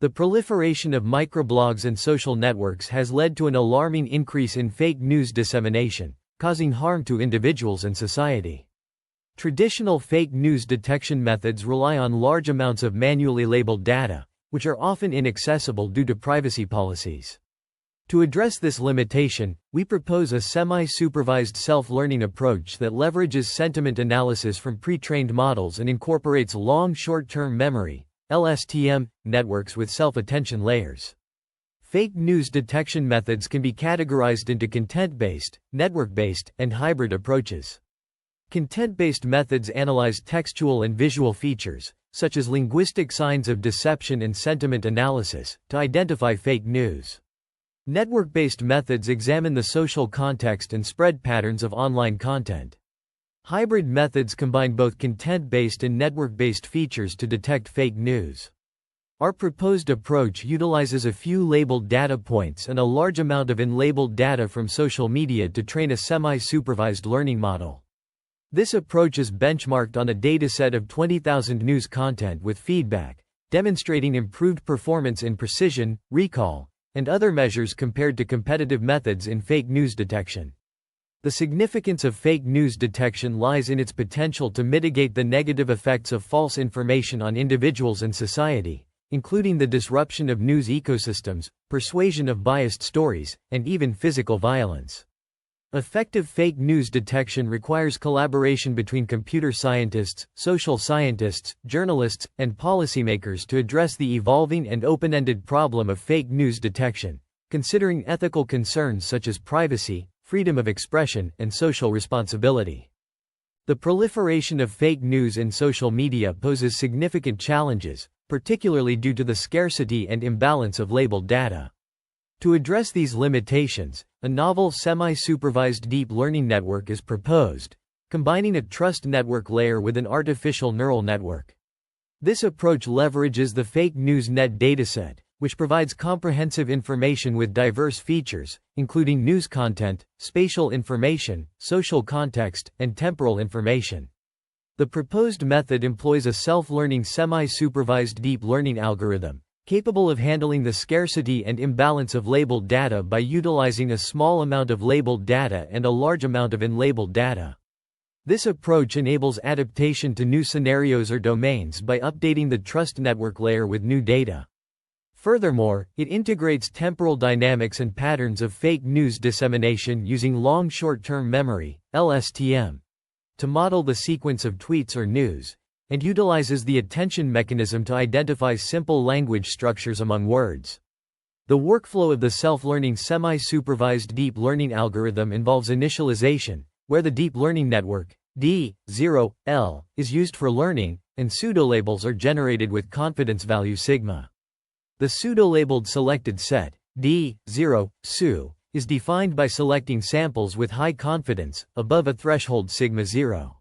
The proliferation of microblogs and social networks has led to an alarming increase in fake news dissemination, causing harm to individuals and society. Traditional fake news detection methods rely on large amounts of manually labeled data, which are often inaccessible due to privacy policies. To address this limitation, we propose a semi-supervised self-learning approach that leverages sentiment analysis from pre-trained models and incorporates long short-term memory (LSTM) networks with self-attention layers. Fake news detection methods can be categorized into content-based, network-based, and hybrid approaches. Content-based methods analyze textual and visual features, such as linguistic signs of deception and sentiment analysis, to identify fake news. Network-based methods examine the social context and spread patterns of online content. Hybrid methods combine both content-based and network-based features to detect fake news. Our proposed approach utilizes a few labeled data points and a large amount of unlabeled data from social media to train a semi-supervised learning model. This approach is benchmarked on a dataset of 20,000 news content with feedback, demonstrating improved performance in precision, recall, and other measures compared to competitive methods in fake news detection. The significance of fake news detection lies in its potential to mitigate the negative effects of false information on individuals and society, including the disruption of news ecosystems, persuasion of biased stories, and even physical violence. Effective fake news detection requires collaboration between computer scientists, social scientists, journalists, and policymakers to address the evolving and open-ended problem of fake news detection, considering ethical concerns such as privacy, freedom of expression, and social responsibility. The proliferation of fake news in social media poses significant challenges, particularly due to the scarcity and imbalance of labeled data. To address these limitations, a novel semi-supervised deep learning network is proposed, combining a trust network layer with an artificial neural network. This approach leverages the fake news net dataset, which provides comprehensive information with diverse features, including news content, spatial information, social context, and temporal information. The proposed method employs a self-learning semi-supervised deep learning algorithm, capable of handling the scarcity and imbalance of labeled data by utilizing a small amount of labeled data and a large amount of unlabeled data. This approach enables adaptation to new scenarios or domains by updating the trust network layer with new data. Furthermore, it integrates temporal dynamics and patterns of fake news dissemination using long short-term memory (LSTM) to model the sequence of tweets or news, and utilizes the attention mechanism to identify simple language structures among words. The workflow of the self-learning semi-supervised deep learning algorithm involves initialization, where the deep learning network D0L is used for learning, and pseudolabels are generated with confidence value sigma. The pseudolabeled selected set, D0SU, is defined by selecting samples with high confidence, above a threshold sigma 0.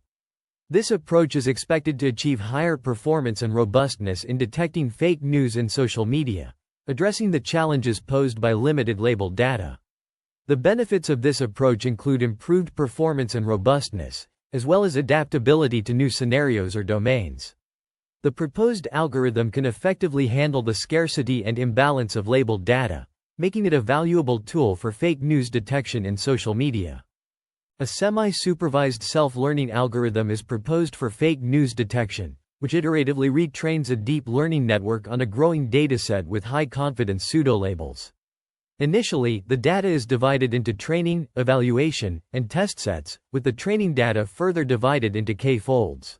This approach is expected to achieve higher performance and robustness in detecting fake news in social media, addressing the challenges posed by limited labeled data. The benefits of this approach include improved performance and robustness, as well as adaptability to new scenarios or domains. The proposed algorithm can effectively handle the scarcity and imbalance of labeled data, making it a valuable tool for fake news detection in social media. A semi-supervised self-learning algorithm is proposed for fake news detection, which iteratively retrains a deep learning network on a growing dataset with high-confidence pseudolabels. Initially, the data is divided into training, evaluation, and test sets, with the training data further divided into k-folds.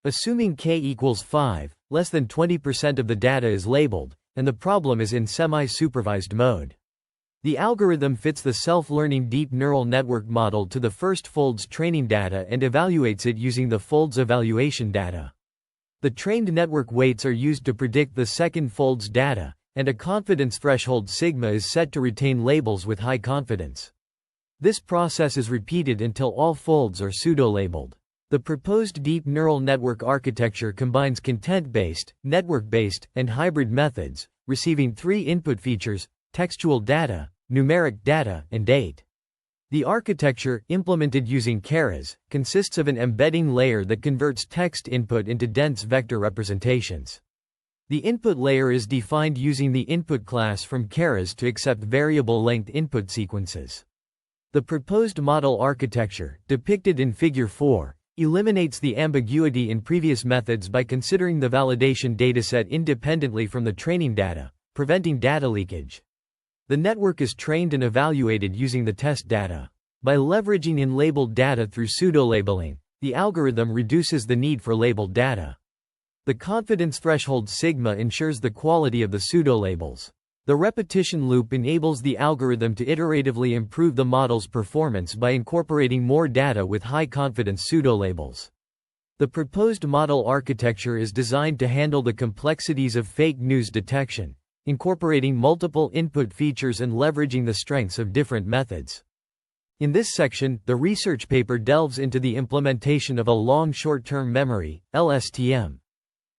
Assuming k equals 5, less than 20% of the data is labeled, and the problem is in semi-supervised mode. The algorithm fits the self-learning deep neural network model to the first fold's training data and evaluates it using the fold's evaluation data. The trained network weights are used to predict the second fold's data, and a confidence threshold sigma is set to retain labels with high confidence. This process is repeated until all folds are pseudo-labeled. The proposed deep neural network architecture combines content-based, network-based, and hybrid methods, receiving 3 input features: textual data, numeric data, and date. The architecture, implemented using Keras, consists of an embedding layer that converts text input into dense vector representations. The input layer is defined using the input class from Keras to accept variable-length input sequences. The proposed model architecture, depicted in Figure 4, eliminates the ambiguity in previous methods by considering the validation dataset independently from the training data, preventing data leakage. The network is trained and evaluated using the test data. By leveraging in-labeled data through pseudo-labeling, the algorithm reduces the need for labeled data. The confidence threshold sigma ensures the quality of the pseudo-labels. The repetition loop enables the algorithm to iteratively improve the model's performance by incorporating more data with high-confidence pseudo-labels. The proposed model architecture is designed to handle the complexities of fake news detection, incorporating multiple input features and leveraging the strengths of different methods. In this section, the research paper delves into the implementation of a long short-term memory, LSTM,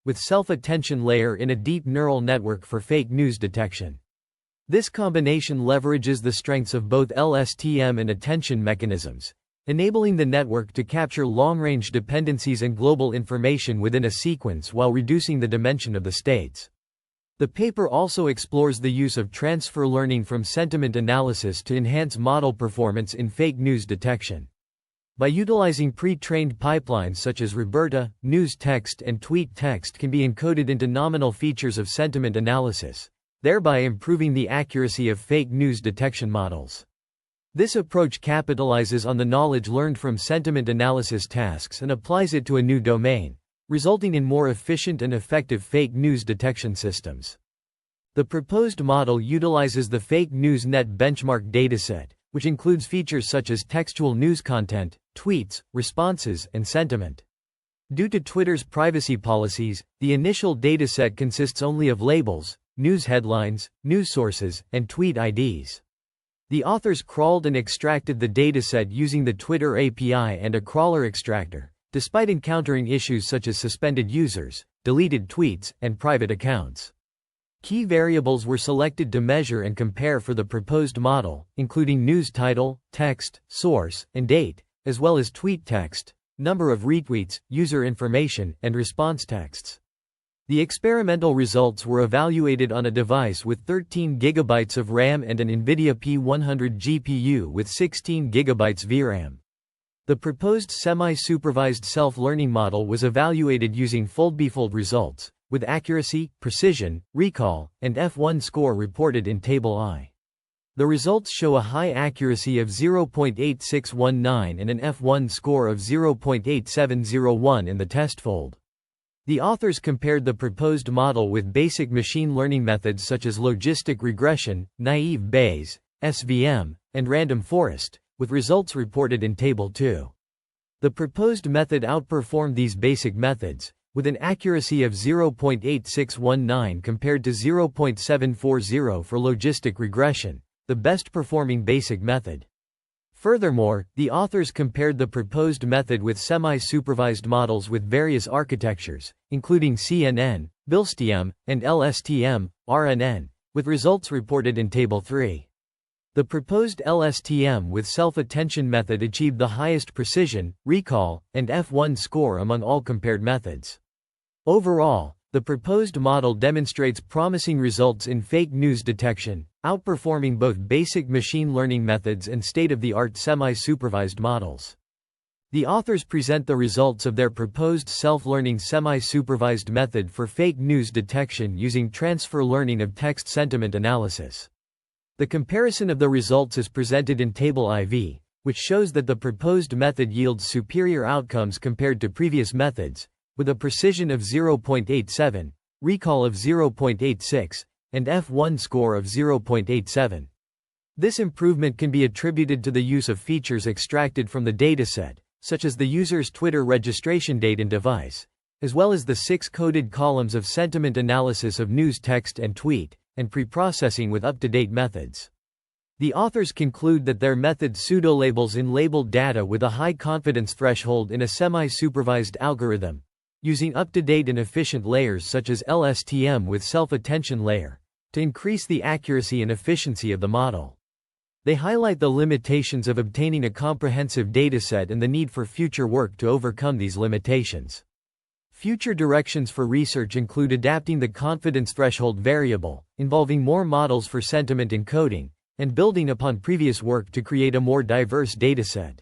with self-attention layer in a deep neural network for fake news detection. This combination leverages the strengths of both LSTM and attention mechanisms, enabling the network to capture long-range dependencies and global information within a sequence while reducing the dimension of the states. The paper also explores the use of transfer learning from sentiment analysis to enhance model performance in fake news detection. By utilizing pre-trained pipelines such as Roberta, news text and tweet text can be encoded into nominal features of sentiment analysis, thereby improving the accuracy of fake news detection models. This approach capitalizes on the knowledge learned from sentiment analysis tasks and applies it to a new domain, resulting in more efficient and effective fake news detection systems. The proposed model utilizes the Fake News Net benchmark dataset, which includes features such as textual news content, tweets, responses, and sentiment. Due to Twitter's privacy policies, the initial dataset consists only of labels, news headlines, news sources, and tweet IDs. The authors crawled and extracted the dataset using the Twitter API and a crawler extractor, despite encountering issues such as suspended users, deleted tweets, and private accounts. Key variables were selected to measure and compare for the proposed model, including news title, text, source, and date, as well as tweet text, number of retweets, user information, and response texts. The experimental results were evaluated on a device with 13 GB of RAM and an NVIDIA P100 GPU with 16 GB VRAM. The proposed semi-supervised self-learning model was evaluated using fold-by-fold results, with accuracy, precision, recall, and F1 score reported in Table I. The results show a high accuracy of 0.8619 and an F1 score of 0.8701 in the test fold. The authors compared the proposed model with basic machine learning methods such as logistic regression, naive Bayes, SVM, and random forest, with results reported in Table 2. The proposed method outperformed these basic methods, with an accuracy of 0.8619 compared to 0.740 for logistic regression, the best performing basic method. Furthermore, the authors compared the proposed method with semi-supervised models with various architectures, including CNN, LSTM, and LSTM, RNN, with results reported in Table 3. The proposed LSTM with self-attention method achieved the highest precision, recall, and F1 score among all compared methods. Overall, the proposed model demonstrates promising results in fake news detection, outperforming both basic machine learning methods and state-of-the-art semi-supervised models. The authors present the results of their proposed self-learning semi-supervised method for fake news detection using transfer learning of text sentiment analysis. The comparison of the results is presented in Table IV, which shows that the proposed method yields superior outcomes compared to previous methods, with a precision of 0.87, recall of 0.86, and F1 score of 0.87. This improvement can be attributed to the use of features extracted from the dataset, such as the user's Twitter registration date and device, as well as the 6 coded columns of sentiment analysis of news text and tweet, and preprocessing with up-to-date methods. The authors conclude that their method pseudo-labels in labeled data with a high confidence threshold in a semi-supervised algorithm, using up-to-date and efficient layers such as LSTM with self-attention layer, to increase the accuracy and efficiency of the model. They highlight the limitations of obtaining a comprehensive dataset and the need for future work to overcome these limitations. Future directions for research include adapting the confidence threshold variable, involving more models for sentiment encoding, and building upon previous work to create a more diverse dataset.